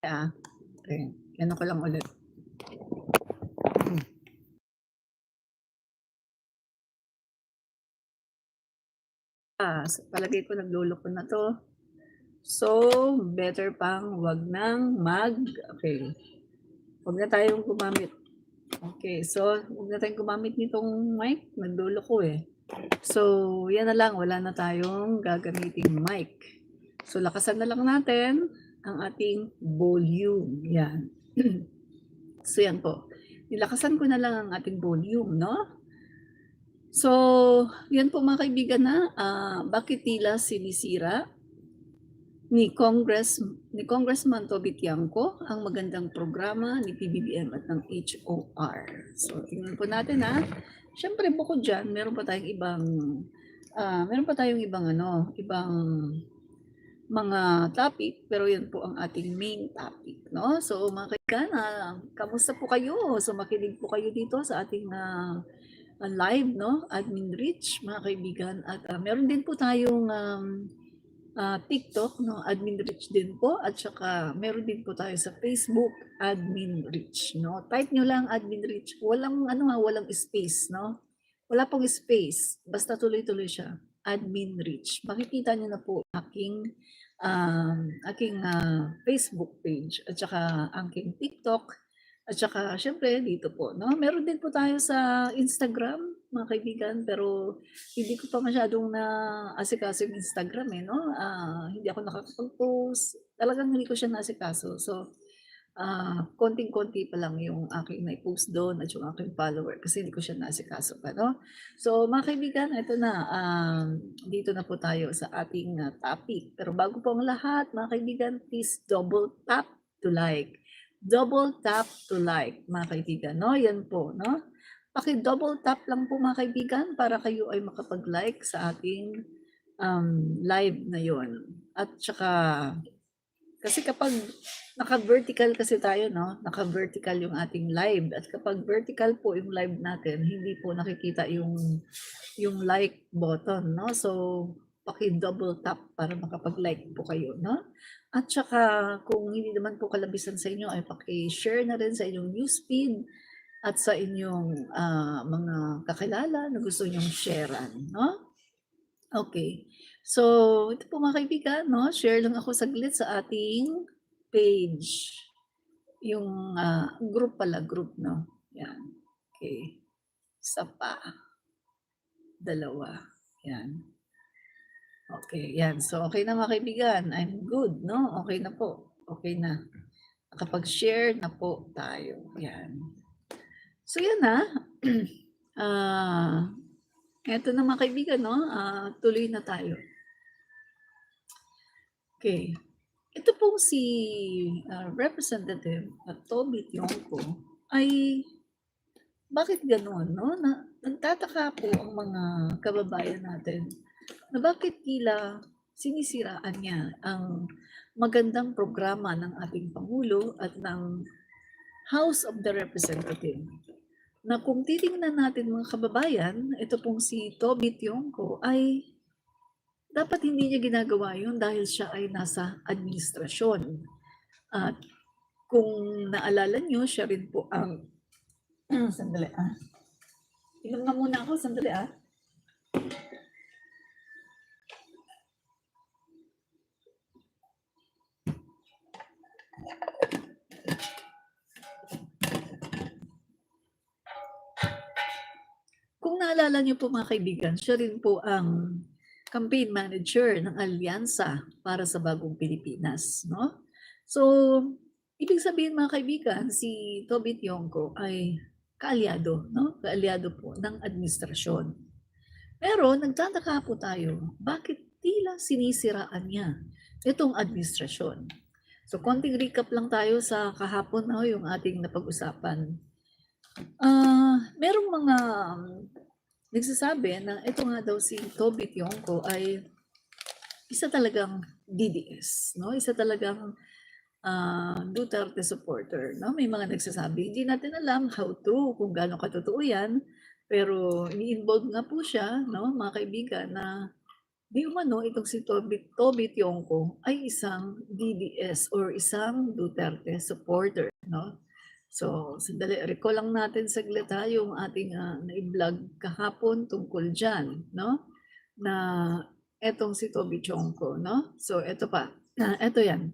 Okay. Ano ko lang ulit. Palagay ko nagluloko na to. So, better pang wag nang okay. Wag na tayong gumamit. Okay, so wag na tayong gumamit nitong mic. Nagluloko eh. So, yan na lang. Wala na tayong gagamiting mic. So, lakasan na lang natin ang ating volume. Yan. So, yan po. Nilakasan ko na lang ang ating volume, no? So, yan po mga kaibigan na, bakit tila sinisira ni Congressman Toby Tiangco ang magandang programa ni PBBM at ng HOR. So, tingnan po natin ha. Siyempre bukod diyan, meron pa tayong ibang mga topic, pero yan po ang ating main topic, no? So, mga kaibigan, kamusta po kayo? So, makinig po kayo dito sa ating live, no? Admin Rich, mga kaibigan. At meron din po tayong TikTok, no? Admin Rich din po. At saka meron din po tayo sa Facebook, Admin Rich, no? Type nyo lang Admin Rich. Walang, walang space, no? Wala pong space. Basta tuloy-tuloy siya. Admin Rich. Makikita nyo na po aking Facebook page at saka aking TikTok. At saka, syempre, dito po, no? Meron din po tayo sa Instagram, mga kaibigan, pero hindi ko pa masyadong na-asikaso yung Instagram, eh, no? Hindi ako nakakapag-post. Talagang hindi ko siya na-asikaso. So, konting-konti pa lang yung aking na-post doon at yung aking follower kasi hindi ko siya na-asikaso pa, no? So, mga kaibigan, ito na. Dito na po tayo sa ating topic. Pero bago po ang lahat, mga kaibigan, please double tap to like. Double tap to like, mga kaibigan, no? Yan po, no? Paki-double tap lang po, mga kaibigan, para kayo ay makapag-like sa ating live na yon. At saka, kasi kapag naka-vertical kasi tayo, no? Naka-vertical yung ating live. At kapag vertical po yung live natin, hindi po nakikita yung like button, no? So, paki-double tap para makapag-like po kayo, no? At saka, kung hindi naman po kalabisan sa inyo, ay paki-share na rin sa inyong newsfeed at sa inyong mga kakilala na gusto nyong sharean, no? Okay. So, ito po mga kaibigan, no? Share lang ako saglit sa ating page. Yung group pala, group, no? Yan. Okay. Isa pa. Dalawa. Yan. Okay, yan. So, okay na mga kaibigan. I'm good, no? Okay na po. Okay na. Nakapag-share na po tayo. Yan. So, yan na. Eto na mga kaibigan, no? Tuloy na tayo. Okay. Ito pong si Representative Toby Tiongco ay bakit gano'n, no? Nagtataka po ang mga kababayan natin na bakit tila sinisiraan niya ang magandang programa ng ating Pangulo at ng House of the Representative. Na kung titingnan natin mga kababayan, ito pong si Toby Tiongco ay dapat hindi niya ginagawa yun dahil siya ay nasa administrasyon. At kung naalala niyo, siya rin po ang sandali inom na muna ako, sandali Kung naalala niyo po mga kaibigan, siya rin po ang campaign manager ng Alyansa para sa Bagong Pilipinas, no? So, ibig sabihin mga kaibigan, si Toby Tiongco ay kaalyado, no? Kaalyado po ng administrasyon. Pero nagtataka po tayo, bakit tila sinisiraan niya itong administrasyon? So, konting recap lang tayo sa kahapon, no, yung ating napag-usapan. Merong mga nagsasabi na ito nga daw si Toby Tiongco ay isa talagang DDS, no? Isa talagang Duterte supporter, no? May mga nagsasabi, hindi natin alam how true, kung gaano katotoo yan, pero ini-involve nga po siya, no, mga kaibigan, na di umano itong si Toby Tionco ay isang DDS or isang Duterte supporter, no? So, sandali, recall lang natin saglit ha, yung ating na-vlog kahapon tungkol dyan, no? Na etong si Toby Tionco, no? So, eto pa, eto yan.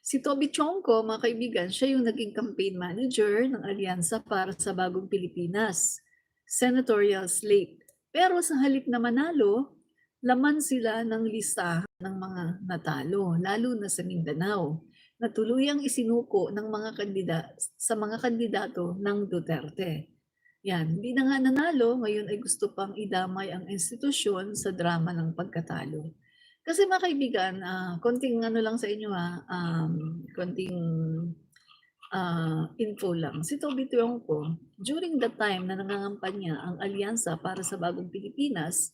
Si Toby Tionco, mga kaibigan, siya yung naging campaign manager ng Alyansa para sa Bagong Pilipinas, senatorial slate. Pero sa halip na manalo, laman sila ng listahan ng mga natalo, lalo na sa Mindanao, na tuluyang isinuko ng mga kandidato ng Duterte. Yan, hindi na nga nanalo, ngayon ay gusto pang idamay ang institusyon sa drama ng pagkatalo. Kasi mga kaibigan, konting ano lang sa inyo konting info lang. Si Toby Tionco, during the time na nangangampanya ang Alyansa para sa Bagong Pilipinas,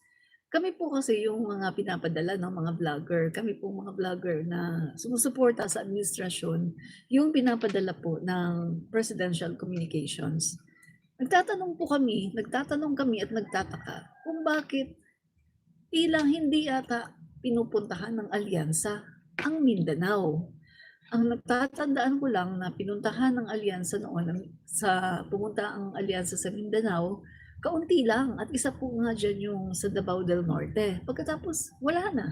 kami po kasi yung mga pinapadala ng mga vlogger, kami po mga vlogger na sumusuporta sa administrasyon, yung pinapadala po ng Presidential Communications. Nagtatanong kami at nagtataka kung bakit tila hindi yata pinupuntahan ng alyansa ang Mindanao. Ang natatandaan ko lang na pinuntahan ng alyansa noon pumunta ang alyansa sa Mindanao, kaunti lang at isa po nga dyan yung sa Davao del Norte. Pagkatapos wala na.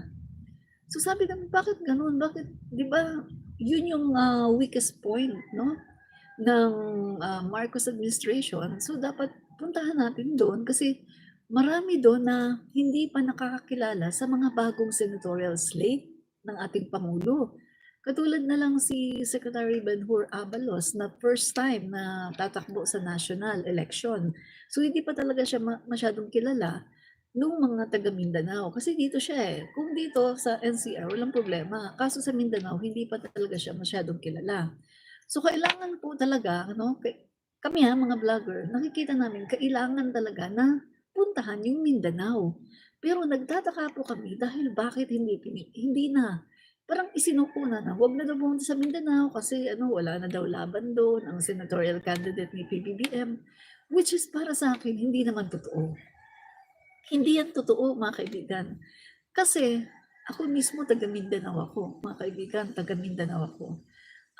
So sabi namin, bakit ganun? Bakit, di ba, yun yung weakest point, no? Ng Marcos administration. So dapat puntahan natin doon kasi marami doon na hindi pa nakakakilala sa mga bagong senatorial slate ng ating Pangulo. Katulad na lang si Secretary Ben-Hur Abalos na first time na tatakbo sa national election. So hindi pa talaga siya masyadong kilala nung mga taga Mindanao. Kasi dito siya Kung dito sa NCR, walang problema. Kaso sa Mindanao, hindi pa talaga siya masyadong kilala. So kailangan po talaga, kami mga vlogger, nakikita namin kailangan talaga na puntahan yung Mindanao. Pero nagtataka po kami dahil bakit hindi na. Parang isinuko na, wag na daw pumunta sa Mindanao kasi wala na daw laban doon ang senatorial candidate ni PBBM, which is para sa akin hindi naman totoo. Hindi yan totoo, mga kaibigan. Kasi ako mismo taga Mindanao ako, mga kaibigan, taga Mindanao ako.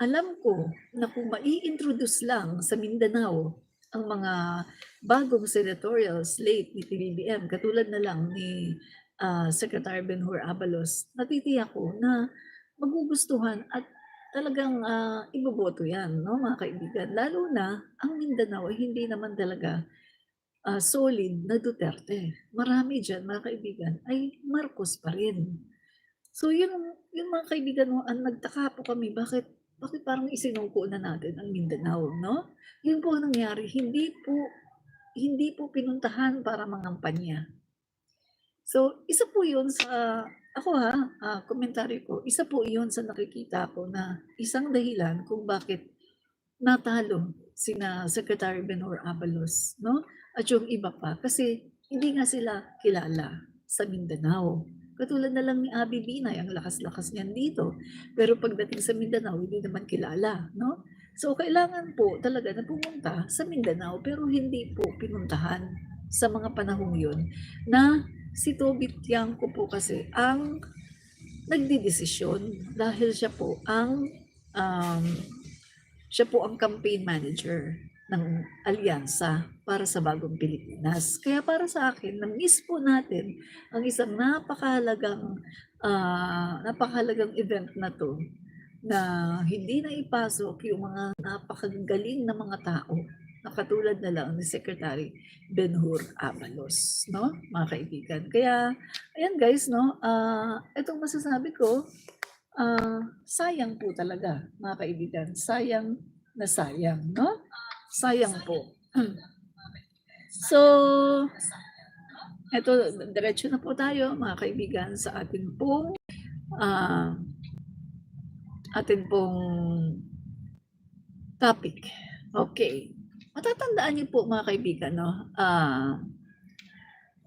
Alam ko na kung mai-introduce lang sa Mindanao ang mga bagong senatorial slate ni PBBM, katulad na lang ni Secretary Ben-Hur Abalos, natitiyak ko na magugustuhan at talagang iboboto yan, no, mga kaibigan. Lalo na ang Mindanao ay hindi naman talaga solid na Duterte. Marami dyan, mga kaibigan, ay Marcos pa rin. So yung mga kaibigan mo, ang nagtaka po kami, bakit parang isinuko na natin ang Mindanao, no? Yun po ang nangyari, hindi po pinuntahan para mangampanya. So, isa po yun sa, ako komentaryo ko, isa po yun sa nakikita ko na isang dahilan kung bakit natalo sina Secretary Ben-Hur Abalos, no? At yung iba pa, kasi hindi nga sila kilala sa Mindanao. Katulad na lang ni Abby Binay, ang lakas-lakas niyan dito. Pero pagdating sa Mindanao, hindi naman kilala, no? So, kailangan po talaga na pumunta sa Mindanao, pero hindi po pinuntahan sa mga panahong yun na si Toby Tionco po kasi ang nagdidesisyon dahil siya po ang campaign manager ng alyansa para sa Bagong Pilipinas. Kaya para sa akin, na-miss po natin ang isang napakahalagang event na to na hindi na ipasok yung mga napakagaling na mga tao na katulad na lang ni Secretary Ben-Hur Abalos, no, mga kaibigan. Kaya, ayan guys, no, itong masasabi ko, sayang po talaga, mga kaibigan. Sayang na sayang, no? Sayang po. So, eto, diretso na po tayo, mga kaibigan, sa ating pong topic. Okay. Matatandaan niyo po, mga kaibigan, no?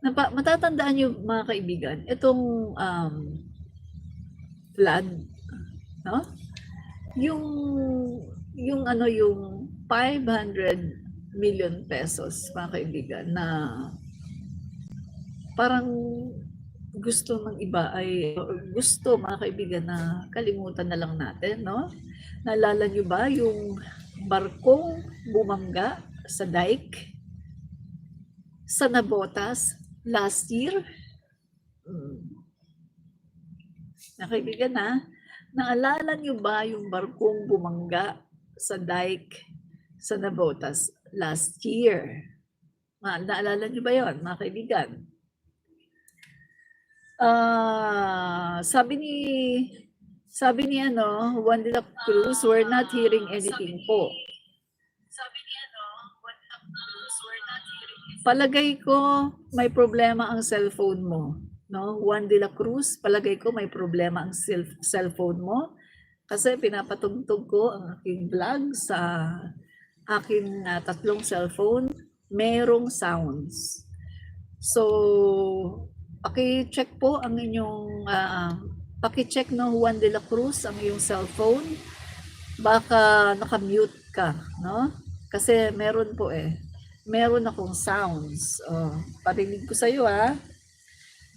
Matatandaan niyo, mga kaibigan, itong flood, no? Yung 500 million pesos, mga kaibigan, na parang gusto ng iba ay gusto mga kaibigan na kalimutan na lang natin, no? Naalala niyo ba yung barkong bumangga sa dike sa Navotas last year? Na kaibigan naalala niyo ba yung barkong bumangga sa dike sa Navotas last year? Naalala niyo ba yon mga kaibigan? Sabi ni Juan de la Cruz, we're not hearing anything po. Palagay ko may problema ang cellphone mo, no? Juan de la Cruz, palagay ko may problema ang cellphone mo kasi pinapatugtog ko ang aking vlog sa aking tatlong cellphone, merong sounds. So, paki-check po ang inyong paki-check no Juan de la Cruz ang iyong cellphone. Baka naka-mute ka, no? Kasi meron po meron akong sounds. Parinig ko sa iyo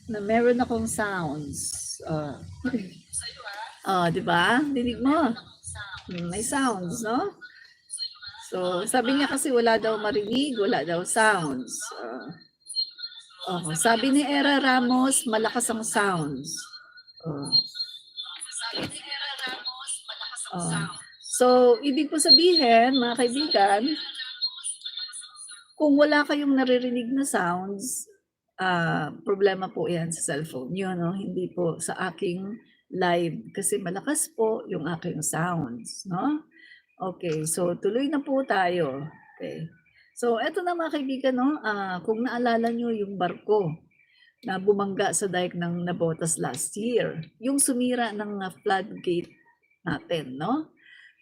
na meron akong sounds. Di ba? Dinig mo. May sounds, no? So, sabi niya kasi wala daw marinig, wala daw sounds. Sabi ni Era Ramos, malakas ang sounds. So, ibig po sabihin, mga kaibigan, kung wala kayong naririnig na sounds, problema po yan sa cellphone nyo, no? Hindi po sa aking live kasi malakas po yung aking sounds, no? Okay, so tuloy na po tayo. Okay. So, eto na mga kaibigan, no? Kung naalala nyo yung barko na bumangga sa dike ng Navotas last year, yung sumira ng floodgate natin, no?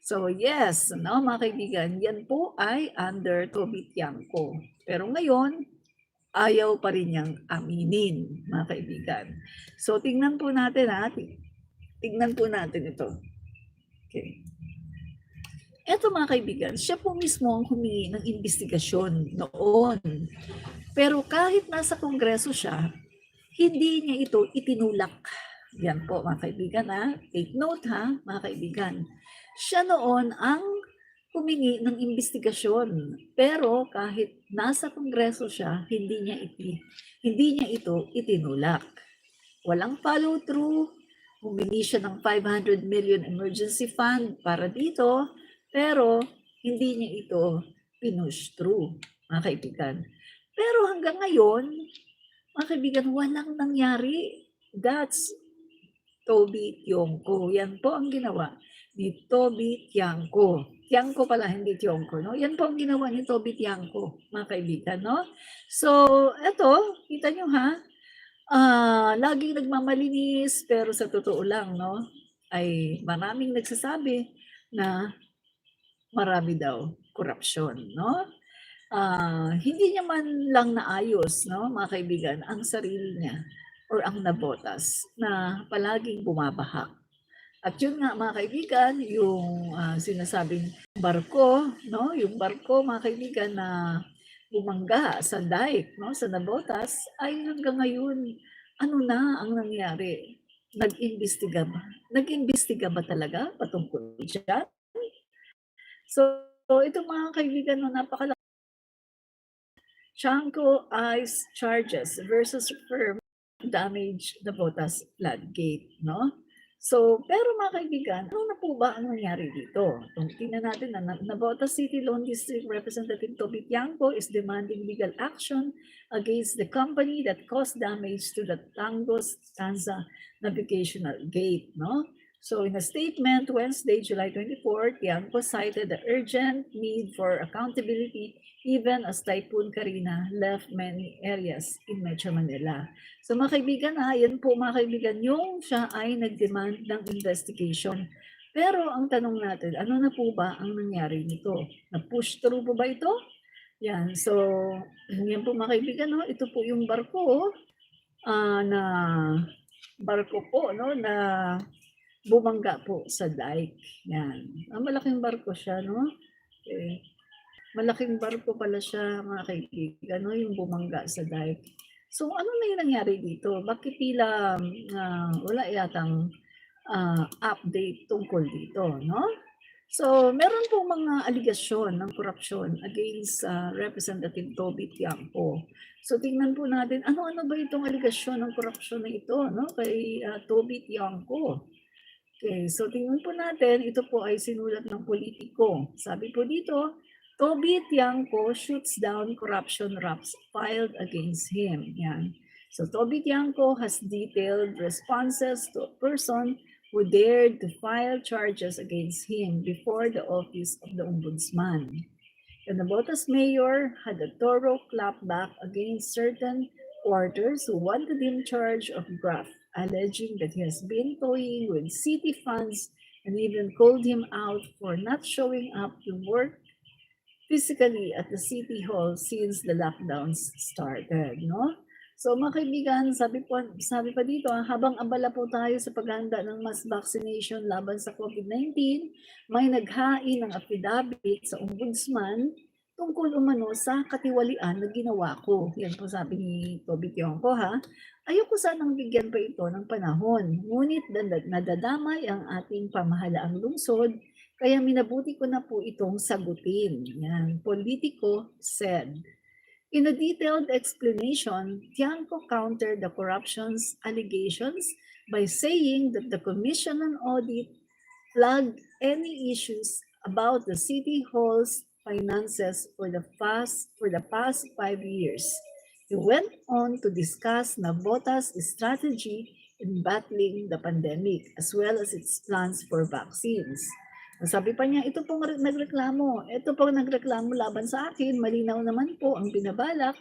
So yes, no, mga kaibigan, yan po ay under Toby Tiangco. Pero ngayon, ayaw pa rin niyang aminin, mga kaibigan. So tingnan po natin tingnan po natin ito. Okay. Eto mga kaibigan, siya po mismo ang humingi ng investigasyon noon. Pero kahit nasa Kongreso siya, hindi niya ito itinulak. Yan po mga kaibigan Take note mga kaibigan. Siya noon ang humingi ng investigasyon. Pero kahit nasa Kongreso siya, hindi niya ito itinulak. Walang follow through. Humingi siya ng 500 million emergency fund para dito, pero hindi niya ito pinush through, mga kaibigan. Pero hanggang ngayon, mga kaibigan, walang nangyari. That's Toby Tiangco. Yan po ang ginawa ni Toby Tiangco. Tiangco pala, hindi Tiangco, no? Yan po ang ginawa ni Toby Tiangco, mga kaibigan, no? So, eto, kita nyo laging nagmamalinis, pero sa totoo lang, no? Ay maraming nagsasabi na marami daw korupsyon, no? Hindi niya man lang naayos, no, mga kaibigan, ang sarili niya or ang Navotas na palaging bumabaha. At yun nga mga kaibigan, yung sinasabing barko, no, yung barko mga kaibigan na bumangga sa dike, no, sa Navotas, ay hanggang ngayon, ano na ang nangyari? Nag-imbestiga ba talaga patungkol dyan? So itong mga kaibigan no, napakalaki Tiangco eyes charges versus firm damage Navotas floodgate, no? So, pero mga kaibigan, ano na po ba ang nangyari dito? Tingnan natin na Navotas City Loan District Representative Toby Tiangco is demanding legal action against the company that caused damage to the Tangos Tanza Navigational Gate, no? So in a statement Wednesday, July 24, Tiangco cited the urgent need for accountability even as Typhoon Karina left many areas in Metro Manila. So mga kaibigan yan po mga kaibigan, yung siya ay nag-demand ng investigation. Pero ang tanong natin, ano na po ba ang nangyari nito? Na-push through po ba ito? Yan, so yan po mga kaibigan, no? Ito po yung barko na barko po no, na bumangga po sa dike. Yan. Malaking barko siya, no? Okay. Malaking barko pala siya, mga kaibigan, no? Yung bumangga sa dike. So ano na yung nangyari dito? Bakit tila wala yatang update tungkol dito, no? So, meron pong mga aligasyon ng korupsyon against Representative Toby Tiangco. So, tingnan po natin, ano-ano ba itong aligasyon ng korupsyon na ito, no? Kay Toby Tiangco. Okay, so tingnan po natin, ito po ay sinulat ng Politico. Sabi po dito, Toby Tiangco shoots down corruption raps filed against him. Yan. So Toby Tiangco has detailed responses to a person who dared to file charges against him before the office of the Ombudsman. The Navotas mayor had a thorough clapback against certain quarters who wanted him charged of graft, alleging that he has been toying with city funds and even called him out for not showing up to work physically at the city hall since the lockdowns started, no? So mga kaibigan, sabi pa dito, habang abala po tayo sa paghahanda ng mass vaccination laban sa COVID-19, may naghain ng affidavit sa ombudsman tungkol umano sa katiwalian na ginawa ko. Yan po sabi ni Toby Tiangco, ha. Ayoko sanang bigyan pa ito ng panahon, ngunit nadadamay ang ating pamahalaang lungsod, kaya minabuti ko na po itong sagutin. Yan, Politico said. In a detailed explanation, Tiangco countered the corruption's allegations by saying that the Commission on Audit flagged any issues about the City Hall's finances for the past 5 years. He went on to discuss Navota's strategy in battling the pandemic as well as its plans for vaccines. Sabi pa niya, ito pong nagreklamo laban sa akin, malinaw naman po ang binabalak.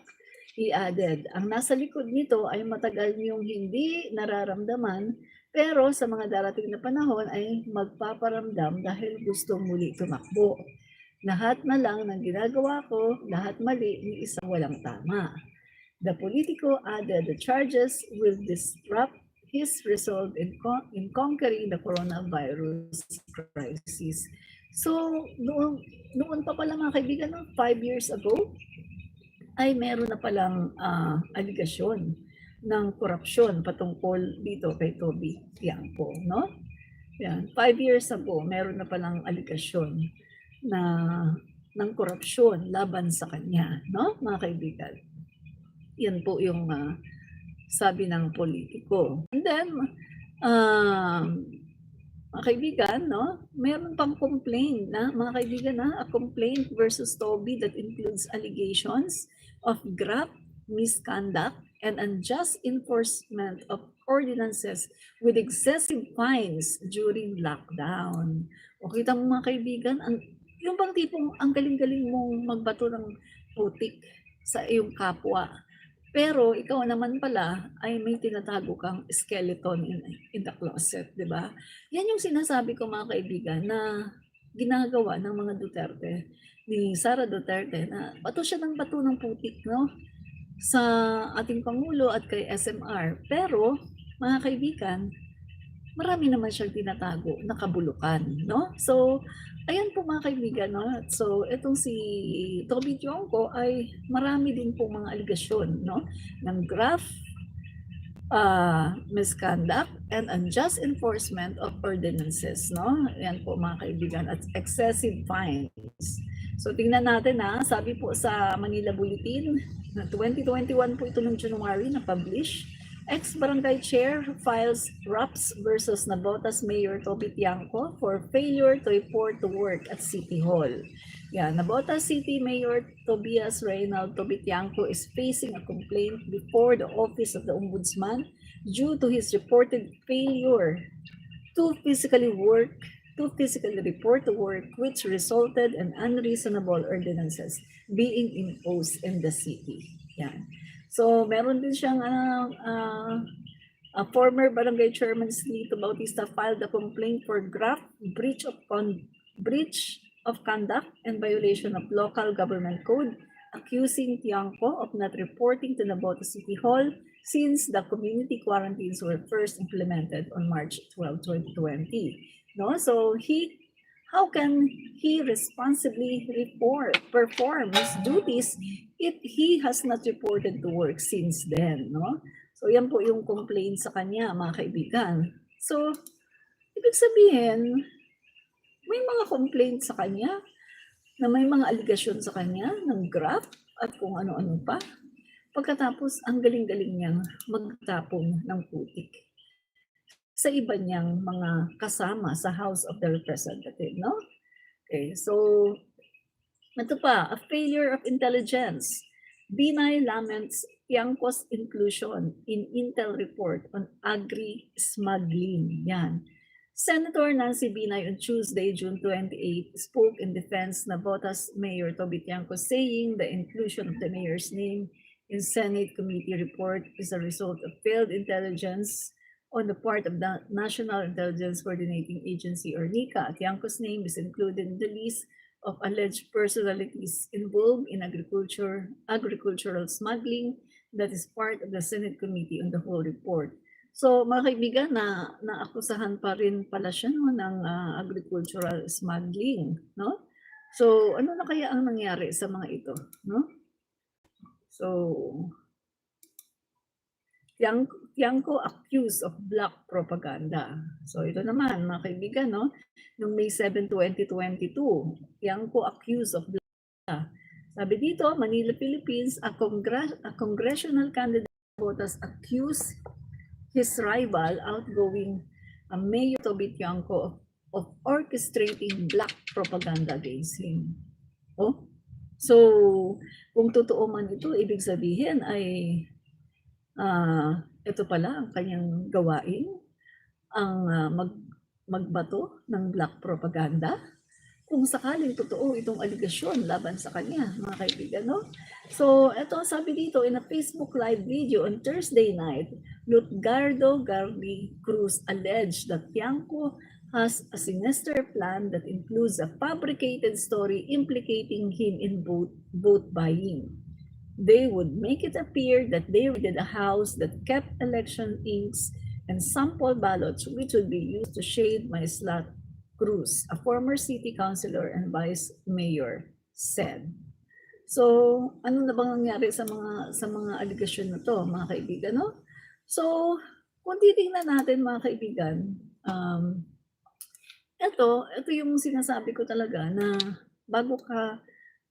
He added, ang nasa likod nito ay matagal niyong hindi nararamdaman, pero sa mga darating na panahon ay magpaparamdam dahil gusto muli tumakbo. Lahat na lang ng ginagawa ko, lahat mali, ni isang walang tama. The Politico added the charges will disrupt his resolve in conquering the coronavirus crisis. So, noon pa pala mga kaibigan, 5 years ago, ay meron na palang aligasyon ng korupsyon patungkol dito kay Toby Tiangco, no? Yan, 5 years ago, meron na palang aligasyon na ng korupsyon laban sa kanya, no, mga kaibigan. Yan po yung sabi ng Politico. And then, mga kaibigan, no, meron pang complaint na, mga kaibigan, a complaint versus Toby that includes allegations of graft, misconduct, and unjust enforcement of ordinances with excessive fines during lockdown. O kita mo mga kaibigan, yung bang tipong ang galing-galing mong magbato ng putik sa iyong kapwa. Pero ikaw naman pala ay may tinatago kang skeleton in the closet, di ba? Yan yung sinasabi ko mga kaibigan na ginagawa ng mga Duterte, ni Sara Duterte, na bato siya ng bato ng putik, no? Sa ating Pangulo at kay SMR. Pero, mga kaibigan, marami naman siyang tinatago na kabulukan, no? So, ayan po mga kaibigan, no? So, itong si Toby Tiangco ay marami din po mga aligasyon, no? Ng graft, misconduct, and unjust enforcement of ordinances, no? Ayan po mga kaibigan, at excessive fines. So, tingnan natin sabi po sa Manila Bulletin, na 2021 po ito ng January na publish, ex-barangay chair files RAPS versus Navotas Mayor Toby Tiangco for failure to report to work at City Hall. Yeah, Navotas City Mayor Tobias Reynald Toby Tiangco is facing a complaint before the Office of the Ombudsman due to his reported failure to physically report to work, which resulted in unreasonable ordinances being imposed in the city. Yan. So, meron din siyang former barangay chairman Lito Bautista filed a complaint for graft, breach of conduct and violation of local government code, accusing Tiangco of not reporting to Navotas City Hall since the community quarantines were first implemented on March 12, 2020. No? So, he how can he responsibly perform his duties if he has not reported to work since then, no? So yan po yung complaint sa kanya, mga kaibigan. So, ibig sabihin, may mga complaint sa kanya na may mga aligasyon sa kanya ng graft at kung ano-ano pa. Pagkatapos, ang galing-galing niyang magtapon ng putik sa iba niyang mga kasama sa House of the Representative, no? Okay, so ito pa, a failure of intelligence. Binay laments Tiangco's inclusion in Intel report on agri-smuggling. Yan. Senator Nancy Binay on Tuesday, June 28, spoke in defense na Botas Mayor Toby Tiangco, saying the inclusion of the mayor's name in Senate committee report is a result of failed intelligence on the part of the National Intelligence Coordinating Agency or NICA. Tiangco's name is included in the list of alleged personalities involved in agricultural smuggling that is part of the Senate Committee on the Whole report. So mga kaibigan, naakusahan pa rin pala siya no, ng agricultural smuggling, no? So ano na kaya ang nangyari sa mga ito, no? So Tiangco accused of black propaganda. So ito naman mga kaibigan, no? Noong May 7, 2022, Tiangco accused of black propaganda. Sabi dito, Manila, Philippines, a congressional candidate Botas accused his rival, outgoing Mayor Toby Tiangco, of orchestrating black propaganda against him. Oh? So, kung totoo man ito, ibig sabihin ay ito pala ang kanyang gawain, ang magbato ng black propaganda. Kung sakaling totoo itong aligasyon laban sa kanya, mga kaibigan, no? So, ito sabi dito, in a Facebook live video on Thursday night, Lutgardo Gardi Cruz alleged that Tiangco has a sinister plan that includes a fabricated story implicating him in vote buying. They would make it appear that they raided a house that kept election inks and sample ballots which would be used to shade Maislat Cruz, a former city councilor and vice mayor, said. So, ano na bang nangyari sa mga aligasyon na to, mga kaibigan, no? So, kung titingnan natin, mga kaibigan, ito yung sinasabi ko talaga na bago ka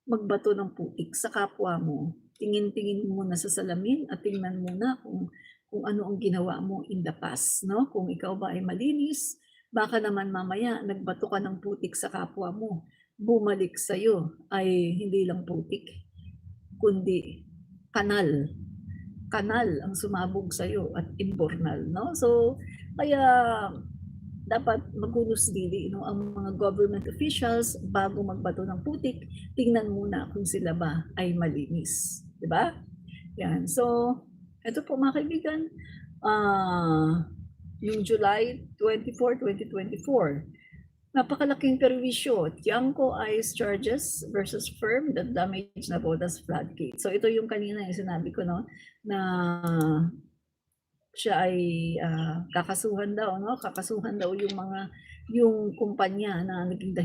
magbato ng putik sa kapwa mo, tingin-tingin mo muna sa salamin at tingnan muna kung ano ang ginawa mo in the past, no? Kung ikaw ba ay malinis, baka naman mamaya nagbato ka ng putik sa kapwa mo, bumalik sa'yo ay hindi lang putik, kundi kanal. Kanal ang sumabog sa'yo at imbornal, no? So, kaya dapat maghunos dili, no, ang mga government officials bago magbato ng putik, tingnan muna kung sila ba ay malinis. Diba? Yan. So, ito po mga kaibigan, yung July 24, 2024, napakalaking perwisyo. Tiangco eyes charges versus firm that damage na Botas floodgate. So ito yung kanina yung sinabi ko, no, na siya ay kakasuhan daw, no? Kakasuhan daw yung kumpanya na naging